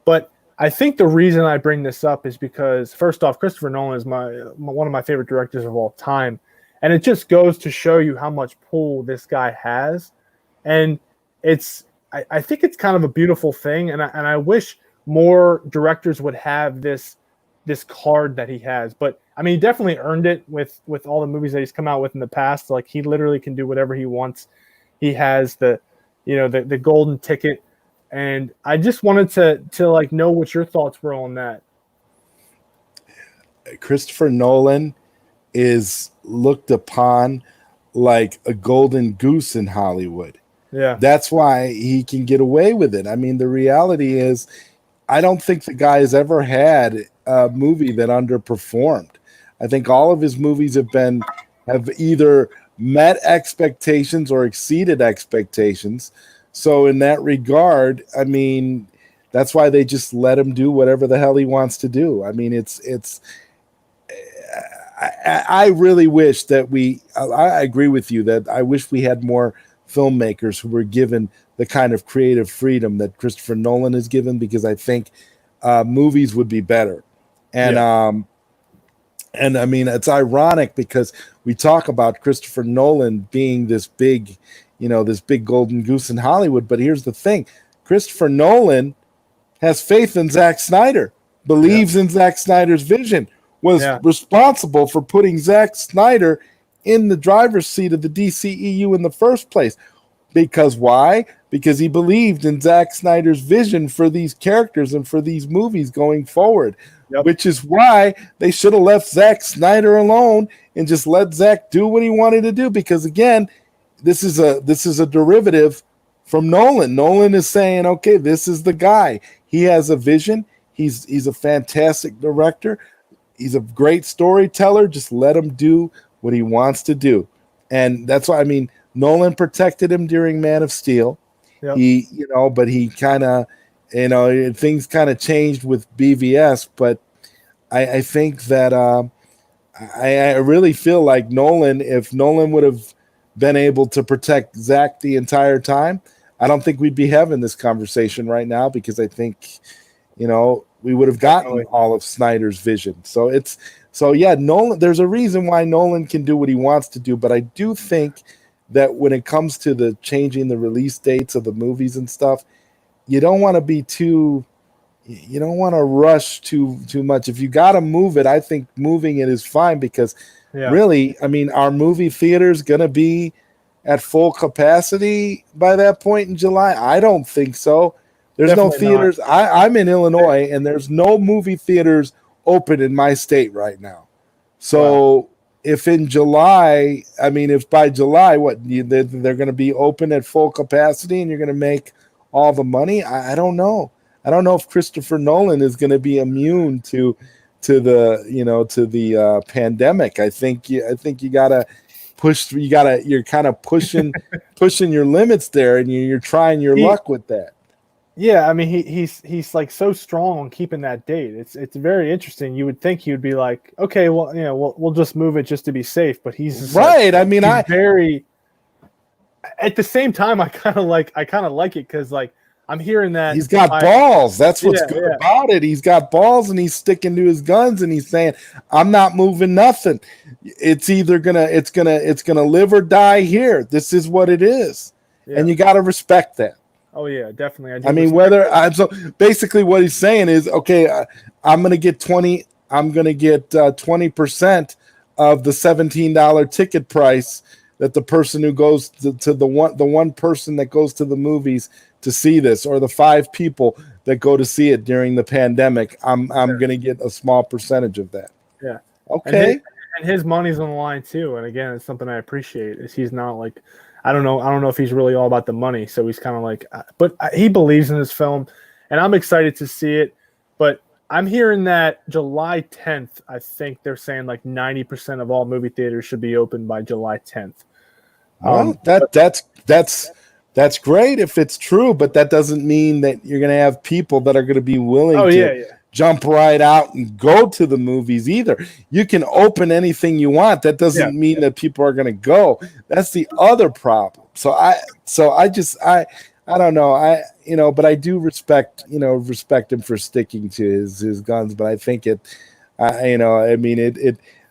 But I think the reason I bring this up is because, first off, Christopher Nolan is one of my favorite directors of all time. And it just goes to show you how much pull this guy has. And I think it's kind of a beautiful thing. And I wish more directors would have this card that he has. But, I mean, he definitely earned it with all the movies that he's come out with in the past. Like, he literally can do whatever he wants. He has the golden ticket. And I just wanted to like know what your thoughts were on that. Christopher Nolan is looked upon like a golden goose in Hollywood. Yeah. That's why he can get away with it. I mean, the reality is, I don't think the guy has ever had a movie that underperformed. I think all of his movies have either met expectations or exceeded expectations. So in that regard, I mean, that's why they just let him do whatever the hell he wants to do. I mean, I really wish that I agree with you that I wish we had more filmmakers who were given the kind of creative freedom that Christopher Nolan is given, because I think movies would be better. And, and I mean, it's ironic because we talk about Christopher Nolan being this big golden goose in Hollywood. But here's the thing. Christopher Nolan has faith in Zack Snyder, believes in Zack Snyder's vision, was responsible for putting Zack Snyder in the driver's seat of the DCEU in the first place. Because why? Because he believed in Zack Snyder's vision for these characters and for these movies going forward, which is why they should have left Zack Snyder alone and just let Zack do what he wanted to do. Because again, this is a derivative from Nolan. Nolan is saying, okay, this is the guy. He has a vision. He's a fantastic director. He's a great storyteller. Just let him do what he wants to do. And that's why, I mean, Nolan protected him during Man of Steel. But he kind of, things kind of changed with BVS. But I think that I really feel like if Nolan would have been able to protect Zack the entire time, I don't think we'd be having this conversation right now, because I think, we would have gotten all of Snyder's vision. So Nolan, there's a reason why Nolan can do what he wants to do. But I do think that when it comes to the changing the release dates of the movies and stuff, you don't want to rush too much. If you got to move it, I think moving it is fine, because really, I mean, are movie theaters going to be at full capacity by that point in July? I don't think so. There's Definitely no theaters. I'm in Illinois, and there's no movie theaters open in my state right now. So if in July, if by July, they're going to be open at full capacity and you're going to make all the money, I don't know. I don't know if Christopher Nolan is going to be immune to the pandemic. I think you gotta push. You're kind of pushing your limits there, and you're trying your luck with that. Yeah, I mean, he's like so strong on keeping that date. It's very interesting. You would think he would be like, okay, well, we'll just move it just to be safe. But he's just right. At the same time, I kind of like it, because like I'm hearing that he's got balls. That's what's good about it. He's got balls, and he's sticking to his guns, and he's saying, "I'm not moving nothing. It's either it's gonna live or die here. This is what it is," and you got to respect that. Oh yeah, definitely. So basically what he's saying is, okay, I'm going to get 20% of the $17 ticket price that the person who goes to the one person that goes to the movies to see this, or the 5 people that go to see it during the pandemic. I'm going to get a small percentage of that. Yeah. Okay. And his money's on the line too. And again, it's something I appreciate, is he's not like, I don't know if he's really all about the money. So he's kind of like, but he believes in this film, and I'm excited to see it. But I'm hearing that July 10th, I think they're saying like 90% of all movie theaters should be open by July 10th. That's great if it's true, but that doesn't mean that you're going to have people that are going to be willing to jump right out and go to the movies either. You can open anything you want. That doesn't mean that people are going to go. That's the other problem. So I don't know. But I do respect him for sticking to his guns. But I think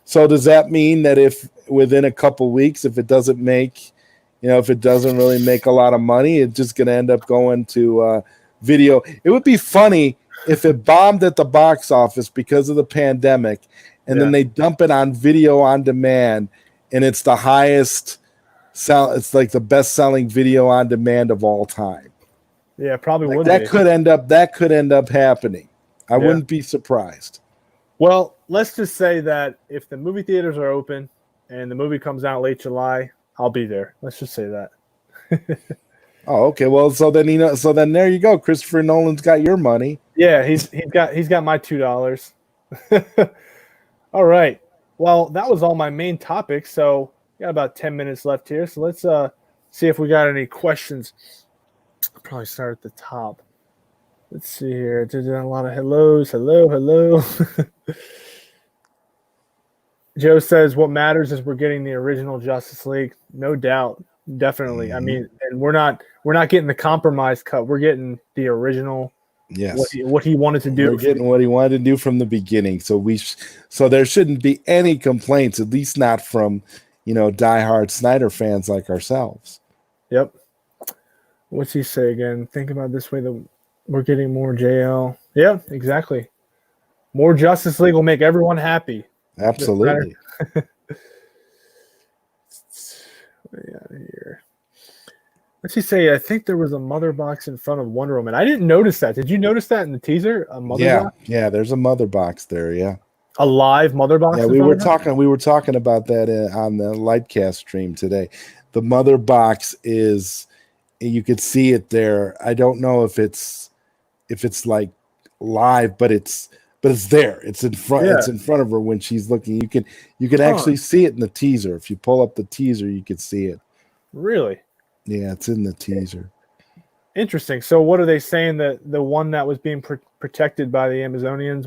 so does that mean that if within a couple weeks, if it doesn't really make a lot of money, it's just going to end up going to video? It would be funny if it bombed at the box office because of the pandemic, and then they dump it on video on demand, and it's the highest it's like the best selling video on demand of all time. Yeah, probably would. That could end up happening. I wouldn't be surprised. Well, let's just say that if the movie theaters are open and the movie comes out late July, I'll be there. Let's just say that. Oh, okay. Well, so then there you go. Christopher Nolan's got your money. Yeah, he's got my $2. All right. Well, that was all my main topics. So got about 10 minutes left here. So let's see if we got any questions. I'll probably start at the top. Let's see here. There's a lot of hellos. Hello. Joe says, what matters is we're getting the original Justice League. No doubt. Definitely. Mm-hmm. I mean, and we're not getting the compromise cut. We're getting the original. Yes. What he wanted to do. We're getting what he wanted to do from the beginning. So so there shouldn't be any complaints, at least not from, diehard Snyder fans like ourselves. Yep. What's he say again? Think about it this way, that we're getting more JL. Yeah, exactly. More Justice League will make everyone happy. Absolutely. What's he say? I think there was a mother box in front of Wonder Woman. I didn't notice that. Did you notice that in the teaser? A mother box? Yeah, there's a mother box there. Yeah. A live mother box Yeah, in we front were of her? talking. We were talking about that on the Lightcast stream today. The mother box is, you could see it there. I don't know if it's like live, but it's there. It's in front. Yeah. It's in front of her when she's looking. You can Huh. actually see it in the teaser. If you pull up the teaser, you can see it. Really? Yeah, it's in the teaser. Interesting. So what are they saying, that the one that was being protected by the Amazonians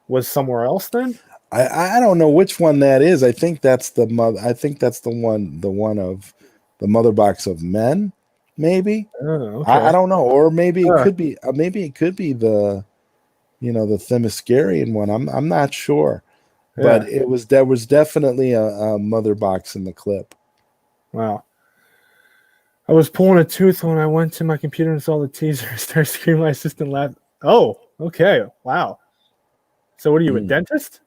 was somewhere else then? I don't know which one that is. I think that's the mother. I think that's the one of the mother box of men. Maybe. Oh, I okay. don't know, or maybe it Huh. could be. Maybe it could be the Themyscirian one. I'm not sure, but Yeah. there was definitely a mother box in the clip. Wow. I was pulling a tooth when I went to my computer and saw the teaser. I started screaming. My assistant laughed. Oh, okay. Wow. So what are you, a dentist?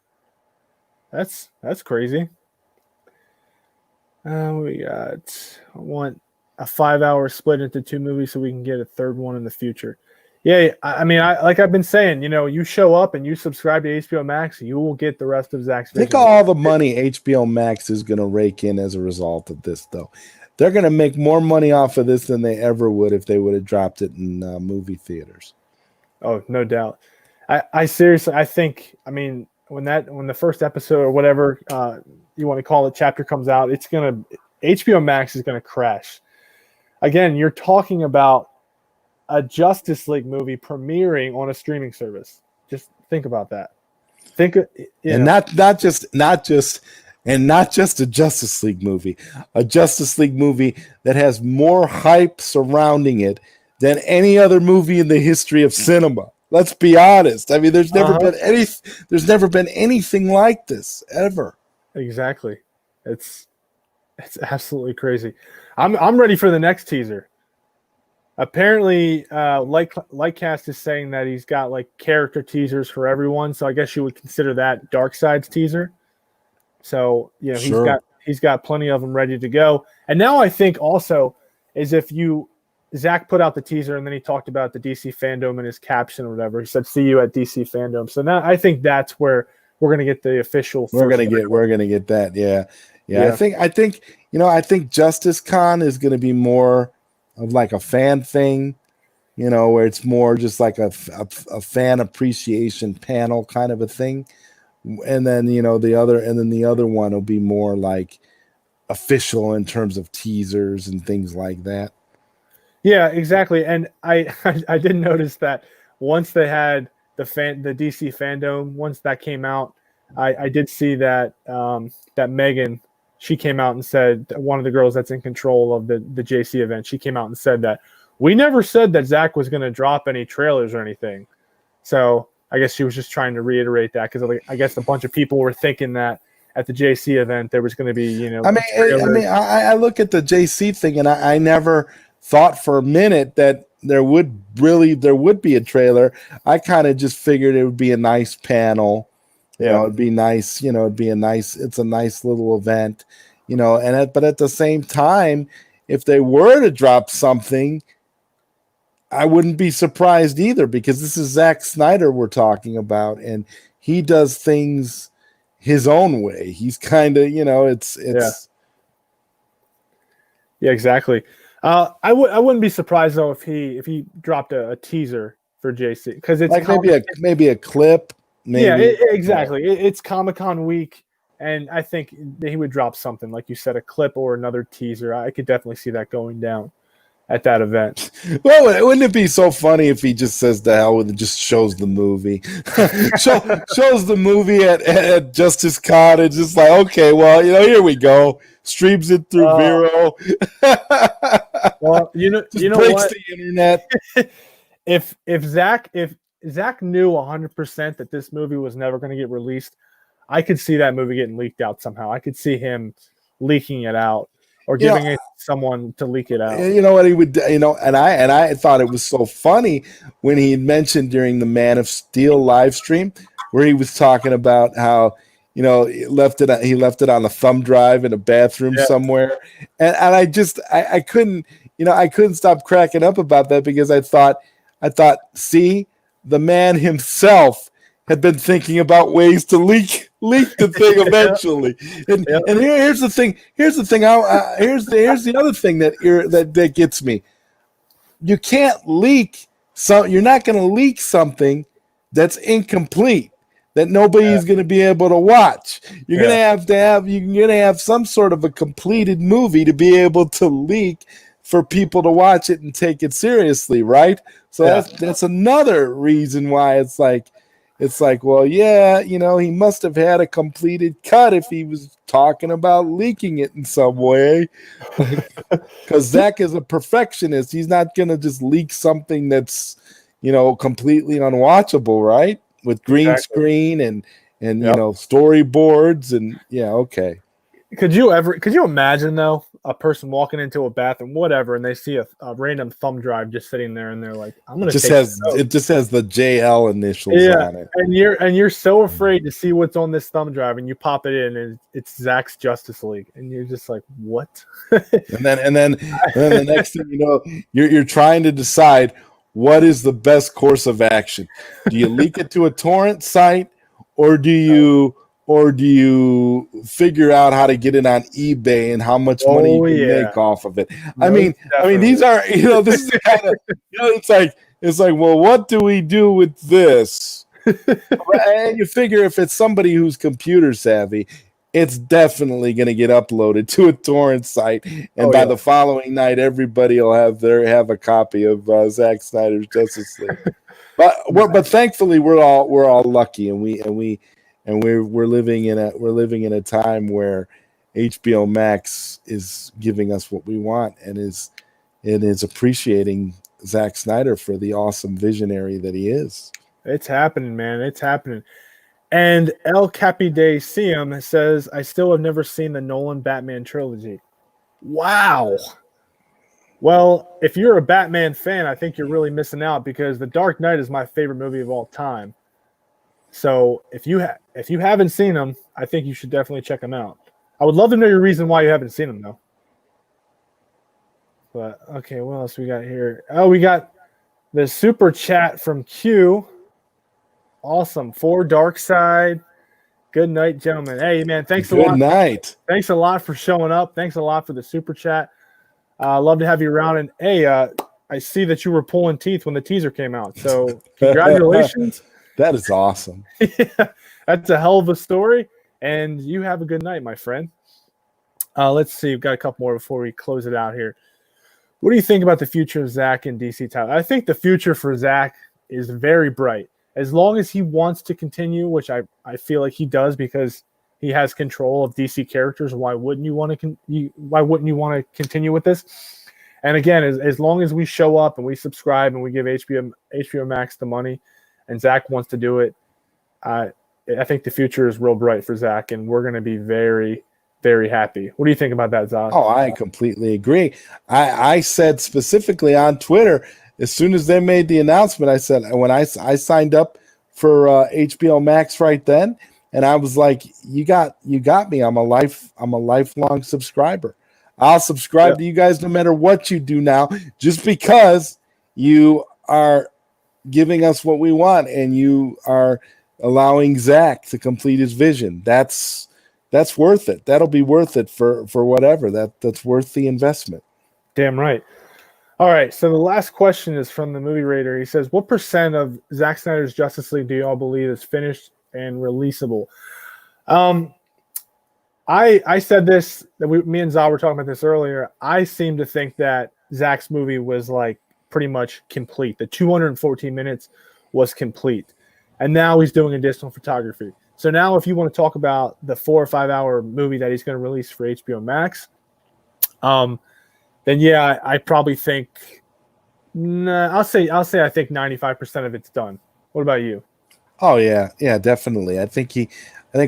That's crazy. We got, I want a 5 hour split into two movies so we can get a third one in the future. Yeah, I mean, like I've been saying, you show up and you subscribe to HBO Max, you will get the rest of Zack's Think vision. of all the money HBO Max is going to rake in as a result of this, though. They're going to make more money off of this than they ever would if they would have dropped it in movie theaters. Oh, no doubt. I seriously, I think, I mean, when the first episode or whatever you want to call it chapter comes out, HBO Max is gonna crash. Again, you're talking about a Justice League movie premiering on a streaming service. Just think about that. And not just a Justice League movie, a Justice League movie that has more hype surrounding it than any other movie in the history of cinema. Let's be honest. I mean, there's never been anything like this ever. Exactly. It's absolutely crazy. I'm ready for the next teaser. Apparently, Lightcast is saying that he's got like character teasers for everyone. So I guess you would consider that Darkseid's teaser. So Sure. he's got plenty of them ready to go. And now I think also is Zach put out the teaser and then he talked about the DC fandom in his caption or whatever. He said, "See you at DC fandom." So now I think that's where we're gonna get the official. We're gonna get that. Yeah. I think Justice Con is gonna be more of like a fan thing, where it's more just like a fan appreciation panel kind of a thing. And then the other one will be more like official in terms of teasers and things like that. Yeah, exactly. And I I did notice that once they had the DC fandom, once that came out, I did see that that Megan, she came out and said, one of the girls that's in control of the JC event, she came out and said that we never said that Zach was going to drop any trailers or anything. So I guess she was just trying to reiterate that, because I guess a bunch of people were thinking that at the JC event there was going to be I look at the JC thing and I never thought for a minute that there would be a trailer. I kind of just figured it would be a nice panel. It'd be nice, it's a nice little event, but at the same time, if they were to drop something, I wouldn't be surprised either, because this is Zack Snyder we're talking about, and he does things his own way. He's kind of, Yeah, exactly. I wouldn't be surprised though if he dropped a teaser for JC, because it's like maybe a clip. Maybe. Yeah, exactly. It's Comic-Con week, and I think he would drop something like you said, a clip or another teaser. I could definitely see that going down at that event. Well, wouldn't it be so funny if he just says the hell with it, just shows the movie, shows the movie at Justice Con, and just like, okay, well, here we go, streams it through Vero. Well, breaks what? The internet. If Zach knew 100% that this movie was never going to get released, I could see that movie getting leaked out somehow. I could see him leaking it out or giving it to someone to leak it out. You know what he would, and I thought it was so funny when he mentioned during the Man of Steel live stream where he was talking about how he left it on a thumb drive in a bathroom somewhere, and I couldn't stop cracking up about that because I thought, see, the man himself had been thinking about ways to leak the thing eventually. And here's the thing. Here's the other thing that gets me. You can't leak. So you're not going to leak something that's incomplete, that nobody's going to be able to watch. You're going to have some sort of a completed movie to be able to leak for people to watch it and take it seriously, right? So that's another reason why it's like, well, he must have had a completed cut if he was talking about leaking it in some way. Because Zack is a perfectionist. He's not going to just leak something that's, completely unwatchable, right? With green screen and storyboards and okay. Could you imagine though, a person walking into a bathroom, whatever, and they see a random thumb drive just sitting there, and they're like, "I'm gonna." It just has the JL initials on it, and you're so afraid to see what's on this thumb drive, and you pop it in, and it's Zack's Justice League, and you're just like, "What?" and then the next thing you know, you're trying to decide what is the best course of action. Do you leak it to a torrent site, or do you figure out how to get it on eBay and how much money you can make off of it? I mean, these are, this is the kind of, it's like, well, what do we do with this? And you figure if it's somebody who's computer savvy, it's definitely going to get uploaded to a torrent site, and by the following night, everybody will have a copy of Zack Snyder's Justice League. But thankfully, we're all lucky, and we're living in a time where HBO Max is giving us what we want and is appreciating Zack Snyder for the awesome visionary that he is. It's happening, man. It's happening. And El Capide Siem says, I still have never seen the Nolan Batman trilogy. Wow. Well, if you're a Batman fan, I think you're really missing out because The Dark Knight is my favorite movie of all time. So if you haven't seen them, I think you should definitely check them out. I would love to know your reason why you haven't seen them, though. But, okay, what else we got here? Oh, we got the super chat from Q. Awesome. For Dark Side. Good night, gentlemen. Hey, man, thanks a lot. Good night. Thanks a lot for showing up. Thanks a lot for the super chat. Love to have you around. And, hey, I see that you were pulling teeth when the teaser came out. So, congratulations. That is awesome. Yeah, that's a hell of a story. And you have a good night, my friend. Let's see. We've got a couple more before we close it out here. What do you think about the future of Zack and DC Tyler? I think the future for Zack is very bright. As long as he wants to continue, which I feel like he does because he has control of DC characters. Why wouldn't you want to continue with this? And again, as long as we show up and we subscribe and we give HBO Max the money, and Zack wants to do it, I think the future is real bright for Zack, and we're going to be very, very happy. What do you think about that, Zach? Oh, I completely agree. I said specifically on Twitter, as soon as they made the announcement, I said, when I signed up for HBO Max right then, and I was like, you got me. I'm a lifelong subscriber. I'll subscribe to you guys no matter what you do now, just because you are giving us what we want and you are allowing Zack to complete his vision. That's worth it. That'll be worth it for whatever. That's worth the investment. Damn right. All right, so the last question is from the Movie Raider. He says, what % of Zack Snyder's Justice League do you all believe is finished and releasable? I said this, me and Za were talking about this earlier. I seem to think that Zack's movie was like pretty much complete. The 214 minutes was complete. And now he's doing additional photography. So now if you want to talk about the 4 or 5 hour movie that he's going to release for HBO Max, then yeah, I probably think I'll say I think 95% of it's done. What about you? Oh yeah, definitely. I think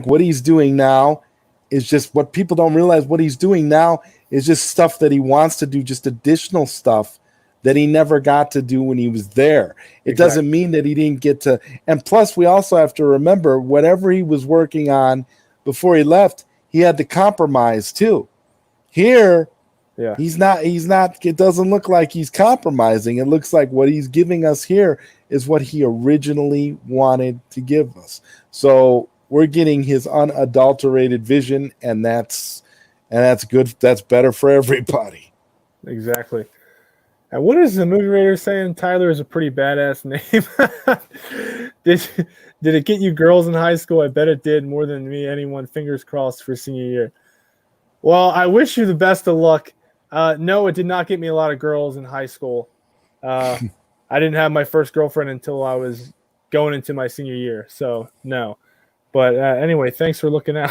what he's doing now is just what people don't realize. What he's doing now is just stuff that he wants to do, just additional stuff that he never got to do when he was there. It doesn't mean that he didn't get to. And plus, we also have to remember whatever he was working on before he left, he had to compromise too. Here, Yeah. he's not. It doesn't look like he's compromising. It looks like what he's giving us here is what he originally wanted to give us. So we're getting his unadulterated vision, and that's good. That's better for everybody. Exactly. And what is the movie rater saying? Tyler is a pretty badass name. Did it get you girls in high school? I bet it did, more than me. Anyone, fingers crossed for senior year. Well, I wish you the best of luck. No, it did not get me a lot of girls in high school. I didn't have my first girlfriend until I was going into my senior year. So no. But anyway, thanks for looking out.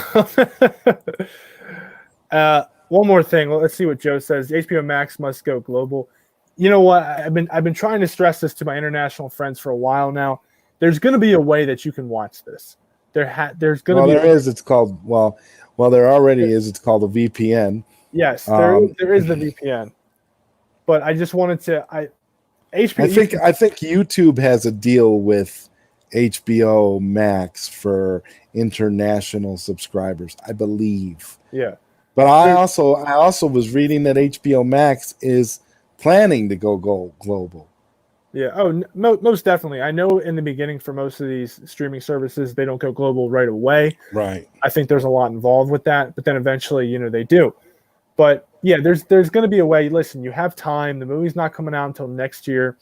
One more thing. Let's see what Joe says. HBO Max must go global. You know what? I've been trying to stress this to my international friends for a while now. There's going to be a way that you can watch this. There's going to be. There is. It's called there already is. It's called a VPN. Yes, there is the VPN. But I just wanted to. HBO. I think YouTube has a deal with HBO Max for international subscribers, I believe. Yeah. But I also was reading that HBO Max is planning to go global. Yeah. Oh, most definitely. I know in the beginning for most of these streaming services, they don't go global right away. Right. I think there's a lot involved with that, but then eventually, they do. But yeah, there's going to be a way. Listen, you have time. The movie's not coming out until next year.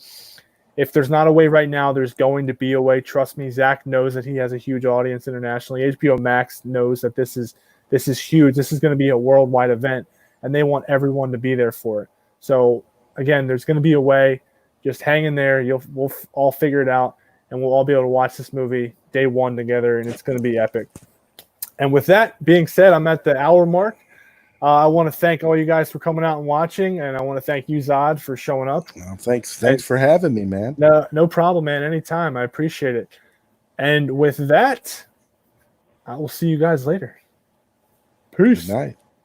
If there's not a way right now, there's going to be a way. Trust me, Zach knows that he has a huge audience internationally. HBO Max knows that this is huge. This is going to be a worldwide event, and they want everyone to be there for it. So again, there's going to be a way. Just hang in there. We'll all figure it out, and we'll all be able to watch this movie day one together, and it's going to be epic. And with that being said, I'm at the hour mark. I want to thank all you guys for coming out and watching, and I want to thank you, Zod, for showing up. Well, thanks for having me, man. No problem, man. Anytime. I appreciate it. And with that, I will see you guys later. Peace. Good night.